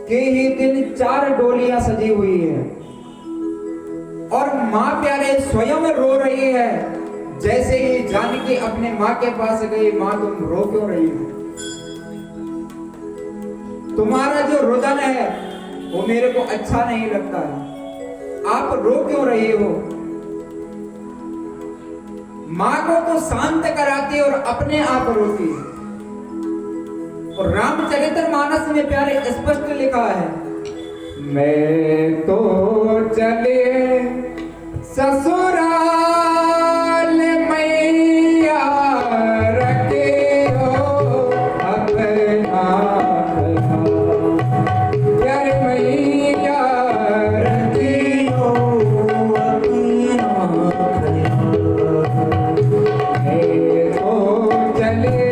के ही दिन 4 डोलियां सजी हुई है और माँ प्यारे स्वयं रो रही है। जैसे ही जानकी अपने माँ के पास गई, माँ तुम रो क्यों रही हो? तुम्हारा जो रुदन है वो मेरे को अच्छा नहीं लगता है, आप रो क्यों रही हो? माँ को तो शांत कराती और अपने आप रोती है। और रामचरितमानस में प्यारे स्पष्ट लिखा है, मैं तो चले ससुराल मैया रखे हो अपना प्यारे मैया रखे हो अपना। मैं तो चले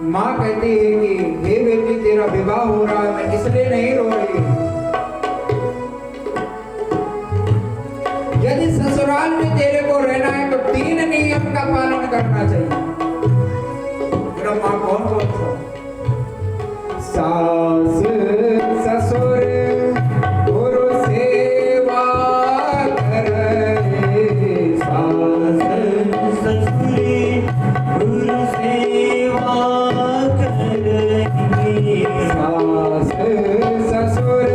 माँ कहती है कि हे बेटी तेरा विवाह हो रहा है, मैं इसलिए नहीं रो रही हूँ। यदि ससुराल में तेरे को रहना है तो 3 नियम का पालन करना चाहिए। तेरा माँ कौन सा? सास ससुर गुरु सेवा करे, सास ससुर गुरु सेवा सास ससुर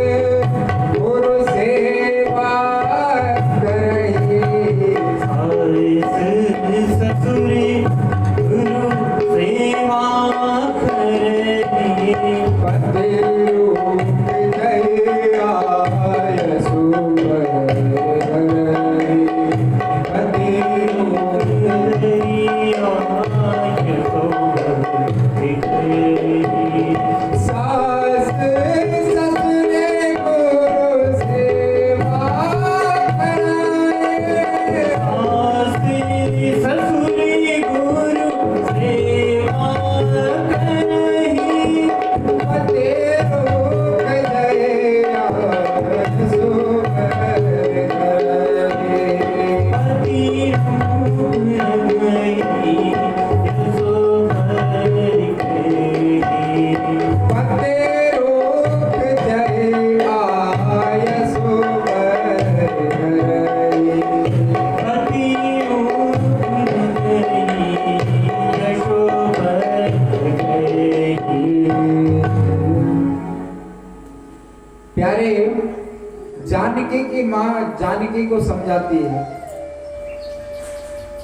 गुरु सेवा करिए, सास ससुर गुरु सेवा करिए। पति रूप जय आय सुभय पति रूप जय आय सुभय। सास ससुर गुरु सेवा कराए, सास ससुर गुरु सेवा कराए। पति रूप जय आय सुभय पति रूप जय प्यारे जानकी की माँ जानकी को समझाती है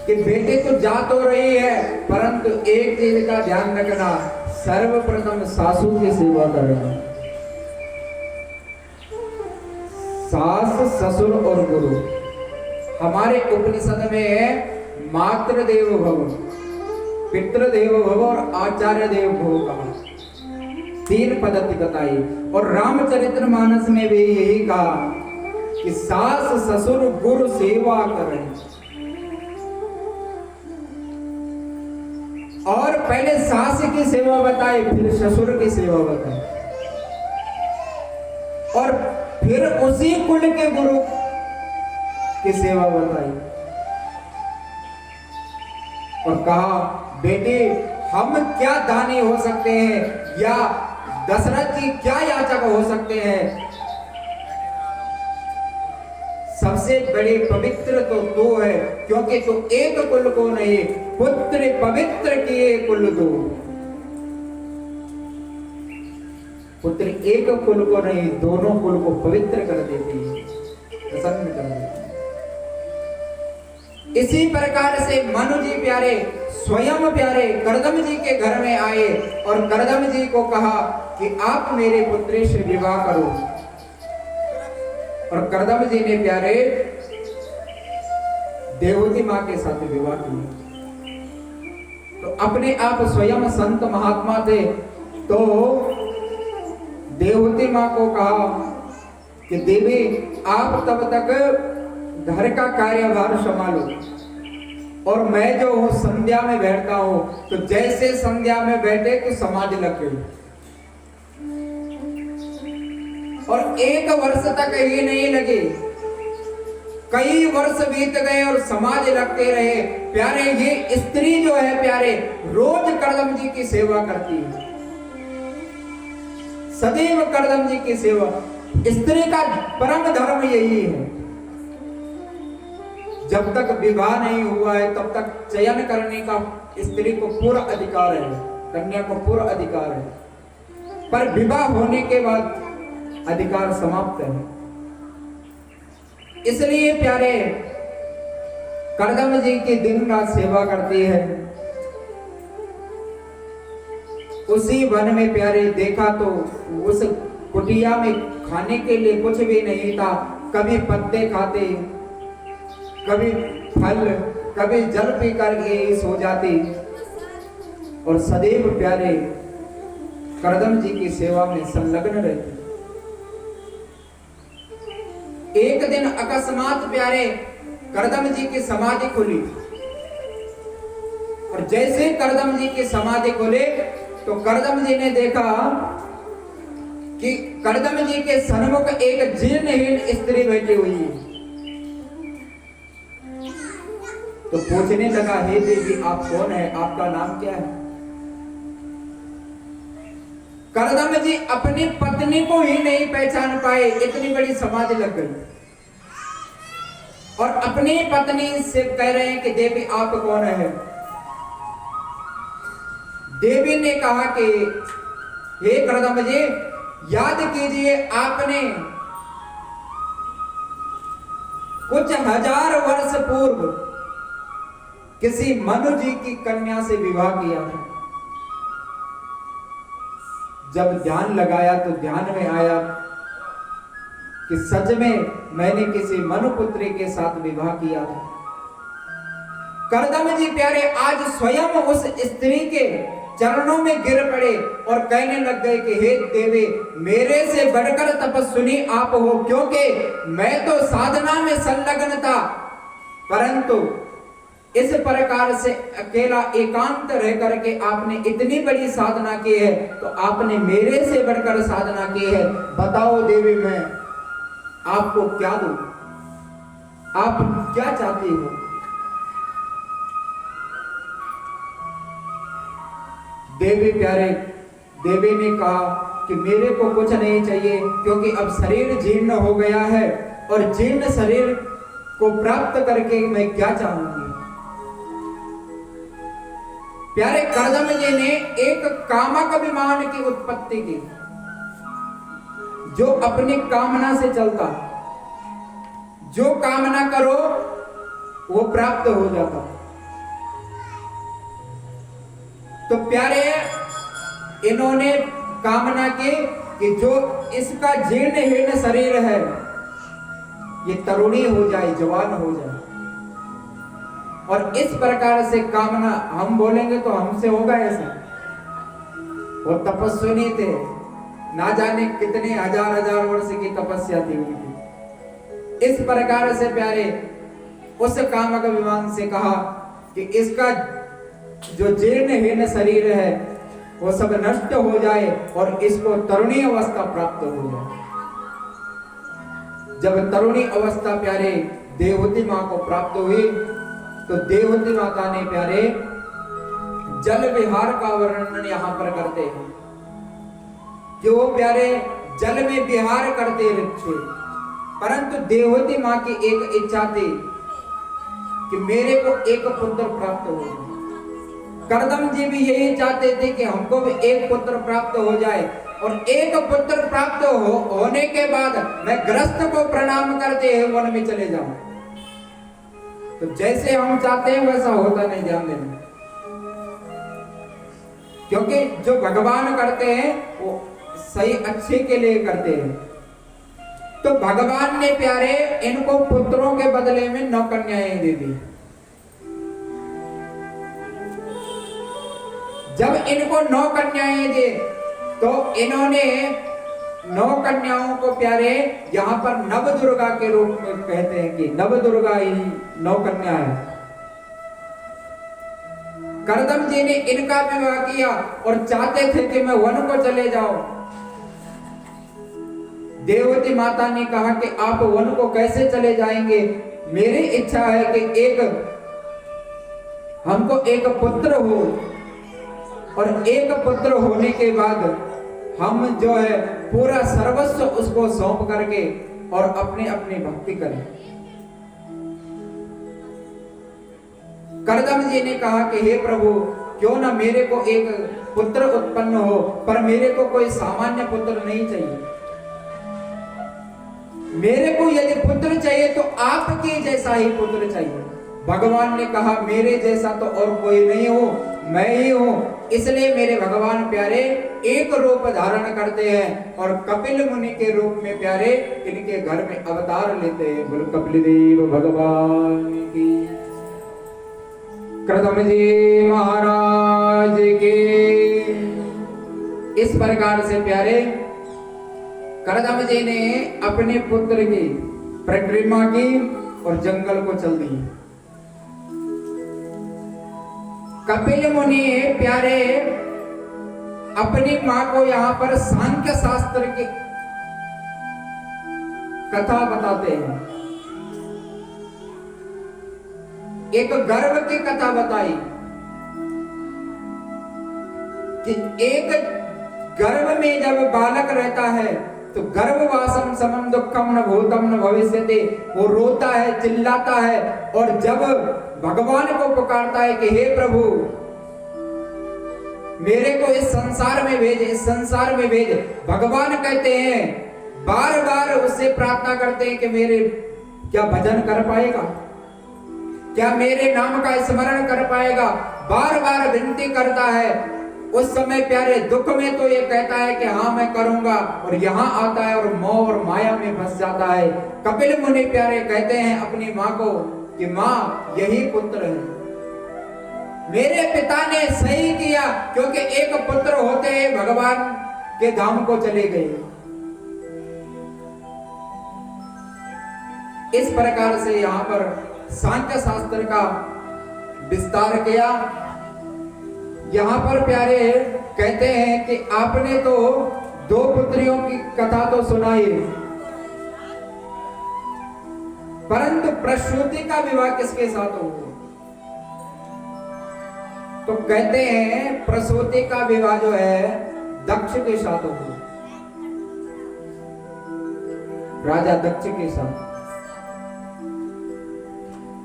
कि बेटे तो जा तो रही है, परंतु एक चीज का ध्यान रखना, सर्वप्रथम सासू की सेवा करना। सास ससुर और गुरु, हमारे उपनिषद में है मातृदेवो भव, पितृदेवो भव और आचार्य देवो भव कहा, 3 पद्धति बताई। और रामचरितमानस में भी यही कहा कि सास ससुर गुरु सेवा करें। और पहले सास की सेवा बताई, फिर ससुर की सेवा बताई, और फिर उसी कुल के गुरु की सेवा बताई। और कहा बेटे हम क्या दानी हो सकते हैं, या दशरथ जी क्या याचक हो सकते हैं? सबसे बड़े पवित्र तो तू है, क्योंकि तू एक कुल को नहीं, पुत्र पवित्र किए कुल दो। पुत्र एक कुल को नहीं, दोनों कुल को पवित्र कर देती है, प्रसन्न कर देती है। इसी प्रकार से मनु जी प्यारे स्वयं प्यारे करदम जी के घर में आए और करदम जी को कहा कि आप मेरे पुत्री से विवाह करो। और करदम जी ने प्यारे देवहूति माँ के साथ विवाह किया। तो अपने आप स्वयं संत महात्मा थे, तो देवहूति माँ को कहा कि देवी आप तब तक घर का कार्यभार संभालो, और मैं जो हूँ संध्या में बैठता हूँ। तो जैसे संध्या में बैठे तो समाधि लग गई, और 1 वर्ष तक ही नहीं लगे, कई वर्ष बीत गए और समाधि लगते रहे। प्यारे ये स्त्री जो है प्यारे रोज करदम जी की सेवा करती है, सदैव करदम जी की सेवा। स्त्री का परम धर्म यही है, जब तक विवाह नहीं हुआ है तब तक चयन करने का स्त्री को पूरा अधिकार है, कन्या को पूरा अधिकार है, पर विवाह होने के बाद अधिकार समाप्त है। इसलिए प्यारे करदम जी की दिन रात सेवा करती है। उसी वन में प्यारे देखा तो उस कुटिया में खाने के लिए कुछ भी नहीं था, कभी पत्ते खाते, कभी फल, कभी जल पी करके सो जाती, और सदैव प्यारे करदम जी की सेवा में संलग्न रहती। एक दिन अकस्मात प्यारे करदम जी की समाधि खुली, और जैसे करदम जी की समाधि खुले तो करदम जी ने देखा कि करदम जी के सन्मुख एक जीर्णहीन स्त्री बैठी हुई है। तो पूछने लगा, हे देवी आप कौन है, आपका नाम क्या है? करदम जी अपनी पत्नी को ही नहीं पहचान पाए, इतनी बड़ी समाधि लग गई, और अपनी पत्नी से कह रहे हैं कि देवी आप कौन है? देवी ने कहा कि हे करदम जी याद कीजिए, आपने कुछ 1000 वर्ष पूर्व किसी मनु जी की कन्या से विवाह किया था। जब ध्यान लगाया तो ध्यान में आया कि सच में मैंने किसी मनुपुत्री के साथ विवाह किया था। करदम जी प्यारे आज स्वयं उस स्त्री के चरणों में गिर पड़े और कहने लग गए कि हे देवी मेरे से बढ़कर तपस्विनी आप हो, क्योंकि मैं तो साधना में संलग्न था, परंतु इस प्रकार से अकेला एकांत रह करके आपने इतनी बड़ी साधना की है, तो आपने मेरे से बढ़कर साधना की है। बताओ देवी मैं आपको क्या दूं, आप क्या चाहती हो? देवी प्यारे देवी ने कहा कि मेरे को कुछ नहीं चाहिए, क्योंकि अब शरीर जीर्ण हो गया है, और जीर्ण शरीर को प्राप्त करके मैं क्या चाहूंगी। प्यारे करदम जी ने एक कामक विमान की उत्पत्ति की, जो अपनी कामना से चलता, जो कामना करो वो प्राप्त हो जाता। तो प्यारे इन्होंने कामना की कि जो इसका जीर्ण शरीर है ये तरुणी हो जाए, जवान हो जाए, और इस प्रकार से कामना हम बोलेंगे तो हमसे होगा ऐसा। वो तपस्विनी थे, ना जाने कितने हजार वर्ष की तपस्या थी उनकी। इस प्रकार से प्यारे उस कामक विमान से कहा कि इसका जो जीर्णहीन शरीर है वो सब नष्ट हो जाए और इसको तरुणी अवस्था प्राप्त हो जाए। जब तरुणी अवस्था प्यारे देवहूति माँ को प्राप्त हुई तो देवहूति माता ने प्यारे जल विहार का वर्णन यहाँ पर करते हैं कि वो प्यारे जल में विहार करते थे, परंतु देवहूति माँ की एक इच्छा थी कि मेरे को एक पुत्र प्राप्त हो जाए। करदम जी भी यही चाहते थे कि हमको भी एक पुत्र प्राप्त हो जाए, और एक पुत्र प्राप्त होने के बाद मैं ग्रस्त को प्रणाम करते हुए वन में चले जाऊं। तो जैसे हम चाहते हैं वैसा होता नहीं, ध्यान देना, क्योंकि जो भगवान करते हैं वो सही अच्छे के लिए करते हैं। तो भगवान ने प्यारे इनको पुत्रों के बदले में 9 कन्याएं दे दी। जब इनको 9 कन्याएं दे तो इन्होंने 9 कन्याओं को प्यारे यहाँ पर नव दुर्गा के रूप में कहते हैं कि नव दुर्गा ही 9 कन्या है। करदम जी ने इनका विवाह किया और चाहते थे कि मैं वन को चले जाऊं। देवती माता ने कहा कि आप वन को कैसे चले जाएंगे, मेरी इच्छा है कि हमको एक पुत्र हो और एक पुत्र होने के बाद हम जो है पूरा सर्वस्व उसको सौंप करके और अपने अपनी भक्ति करें। करदम जी ने कहा कि हे प्रभु, क्यों ना मेरे को एक पुत्र उत्पन्न हो, पर मेरे को कोई सामान्य पुत्र नहीं चाहिए। मेरे को यदि पुत्र चाहिए तो आपके जैसा ही पुत्र चाहिए। भगवान ने कहा मेरे जैसा तो और कोई नहीं हो, मैं ही हूं। इसलिए मेरे भगवान प्यारे एक रूप धारण करते हैं और कपिल मुनि के रूप में प्यारे इनके घर में अवतार लेते हैं। बोलो कपिल देव भगवान की, करदम जी महाराज के। इस प्रकार से प्यारे करदम जी ने अपने पुत्र की परिक्रमा की और जंगल को चल दी। कपिल मुनि प्यारे अपनी मां को यहाँ पर सांख्य शास्त्र की कथा बताते हैं। एक गर्भ की कथा बताई कि एक गर्भ में जब बालक रहता है तो गर्भवासम समम दुखम न भूतम न भविष्यति, वो रोता है, चिल्लाता है और जब भगवान को पुकारता है कि हे प्रभु मेरे को इस संसार में भेज, इस संसार में भेज। भगवान कहते हैं, बार बार उससे प्रार्थना करते हैं कि मेरे क्या भजन कर पाएगा, क्या मेरे नाम का स्मरण कर पाएगा, बार बार विनती करता है। उस समय प्यारे दुख में तो ये कहता है कि हाँ मैं करूंगा, और यहाँ आता है और मोह और माया में फंस जाता है। कपिल मुनि प्यारे कहते हैं अपनी माँ को कि माँ यही पुत्र है, मेरे पिता ने सही किया, क्योंकि एक पुत्र होते हैं भगवान के धाम को चले गए। इस प्रकार से यहाँ पर सांख्य शास्त्र का विस्तार किया। यहाँ पर प्यारे कहते हैं कि आपने तो 2 पुत्रियों की कथा तो सुनाई, परंतु प्रसूति का विवाह किसके साथ हो? तो कहते हैं प्रसूति का विवाह जो है दक्ष के साथ हो, राजा दक्ष के साथ।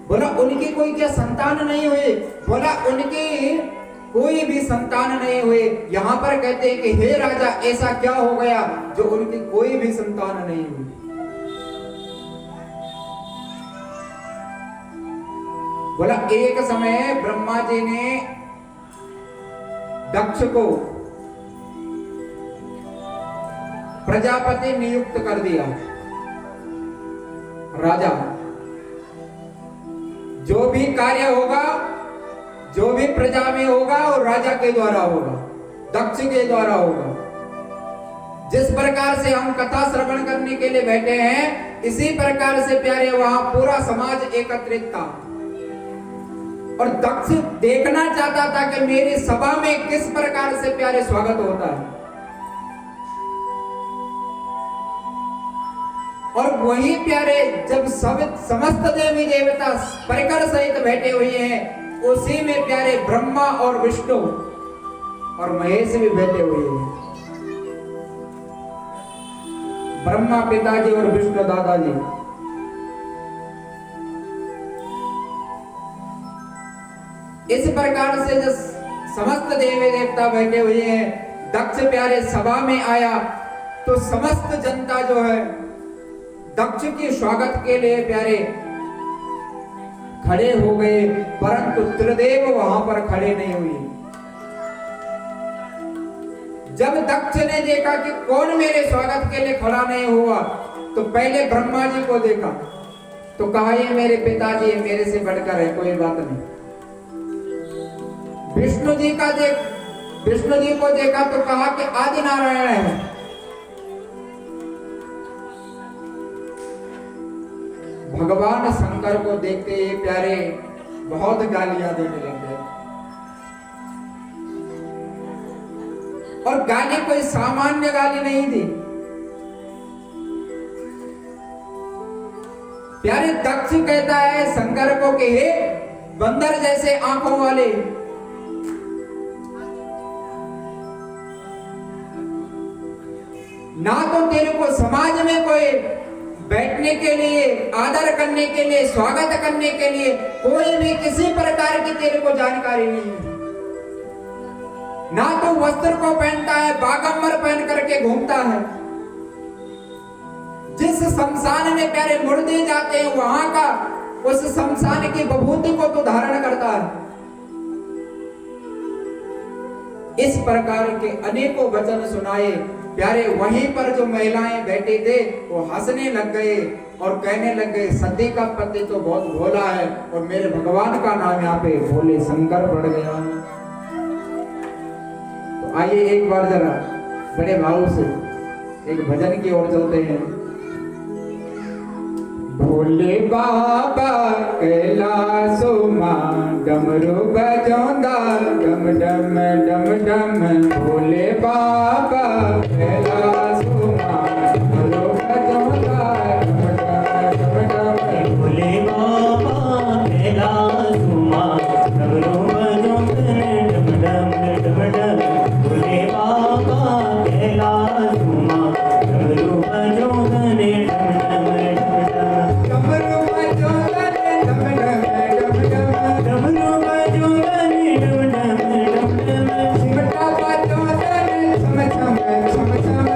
बोला उनकी कोई क्या संतान नहीं हुई? बोला उनकी कोई भी संतान नहीं हुई। यहाँ पर कहते हैं कि हे राजा ऐसा क्या हो गया जो उनकी कोई भी संतान नहीं हुई? बोला एक समय ब्रह्मा जी ने दक्ष को प्रजापति नियुक्त कर दिया, राजा। जो भी कार्य होगा, जो भी प्रजा में होगा वो राजा के द्वारा होगा, दक्ष के द्वारा होगा। जिस प्रकार से हम कथा श्रवण करने के लिए बैठे हैं, इसी प्रकार से प्यारे वहां पूरा समाज एकत्रित था और दक्ष देखना चाहता था कि मेरी सभा में किस प्रकार से प्यारे स्वागत होता है। और वही प्यारे जब समस्त देवी देवता परिकर सहित बैठे हुए हैं, उसी में प्यारे ब्रह्मा और विष्णु और महेश भी बैठे हुए हैं। ब्रह्मा पिताजी और विष्णु दादाजी। इस प्रकार से जब समस्त देवी देवता बैठे हुए हैं, दक्ष प्यारे सभा में आया तो समस्त जनता जो है दक्ष के स्वागत के लिए प्यारे खड़े हो गए, परंतु त्रिदेव वहां पर खड़े नहीं हुए। जब दक्ष ने देखा कि कौन मेरे स्वागत के लिए खड़ा नहीं हुआ, तो पहले ब्रह्मा जी को देखा तो कहा ये मेरे पिताजी है, मेरे से बढ़कर है, कोई बात नहीं। विष्णु जी को देखा तो कहा कि आदि नारायण है। भगवान शंकर को देखते ये प्यारे बहुत गालियां देने लगे, और गाली कोई सामान्य गाली नहीं दी। प्यारे दक्ष कहता है शंकर को कि हे बंदर जैसे आंखों वाले, ना तो तेरे को समाज में कोई बैठने के लिए, आदर करने के लिए, स्वागत करने के लिए कोई भी किसी प्रकार की तेरे को जानकारी नहीं है, ना तो वस्त्र को पहनता है, बागंबर पहन करके घूमता है। जिस शमशान में प्यारे मुर्दे जाते हैं वहां का, उस शमशान की विभूति को तो धारण करता है। इस प्रकार के अनेकों वचन सुनाए। प्यारे वहीं पर जो महिलाएं बैठे थे वो हंसने लग गए और कहने लग गए सती का पति तो बहुत भोला है और मेरे भगवान का नाम यहाँ पे भोले शंकर पड़ गया। तो आइए एक बार जरा बड़े भाव से एक भजन की ओर चलते हैं। भोले बाबा कैलाशो मां डमरू बजौंदा डम डम डम डम। भोले बाबा कैलाशो मां डमरू बजौंदा डम डम डम डम। भोले बाबा कैलाशो मां डमरू बजौंदा डम डम डम डम। भोले बाबा कैलाशो मां डमरू बजौंदा डम डम डमरू बजौंदा डम डम डम डम। सिमटा बजौंदा छम छम छम छम।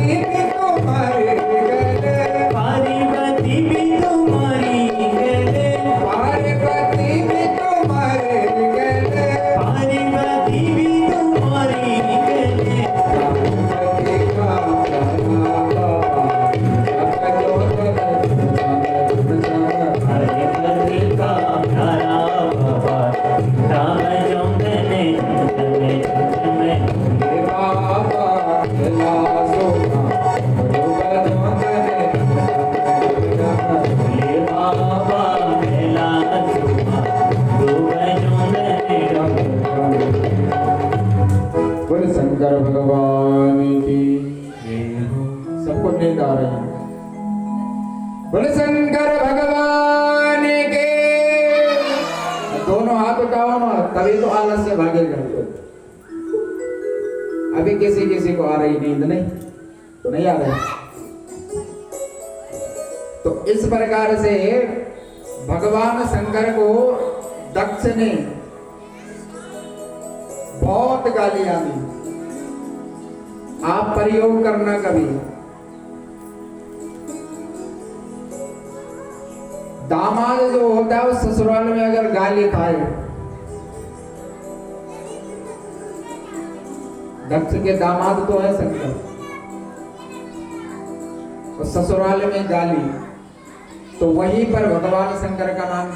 भी तुम्हारे गले, पार्वती भी तुम्हारी गले, पार्वती भी तुम्हारे गले, पार्वती भी तुम्हारी गले, पार्वती का प्यारा बाबा, पार्वती का प्यारा बाबा, राम जो मैंने तुम्हें हे बाबा खेला सोना ये बाबा मेला सुमा डूबजों ने बोल शंकर भगवान की। सबको नींद आ रही है। बोले शंकर भगवान के। दोनों हाथ उठाओ ना, तभी तो आलस से भागेगा। अभी किसी किसी को आ रही नींद नहीं आ रही। तो इस प्रकार से भगवान शंकर को दक्ष ने बहुत गालियां दी। आप प्रयोग करना कभी। दामाद जो होता है वो ससुराल में अगर गाली खाए, दक्ष के दामाद तो है शंकर, तो ससुराल में गाली, तो वहीं पर भगवान शंकर का नाम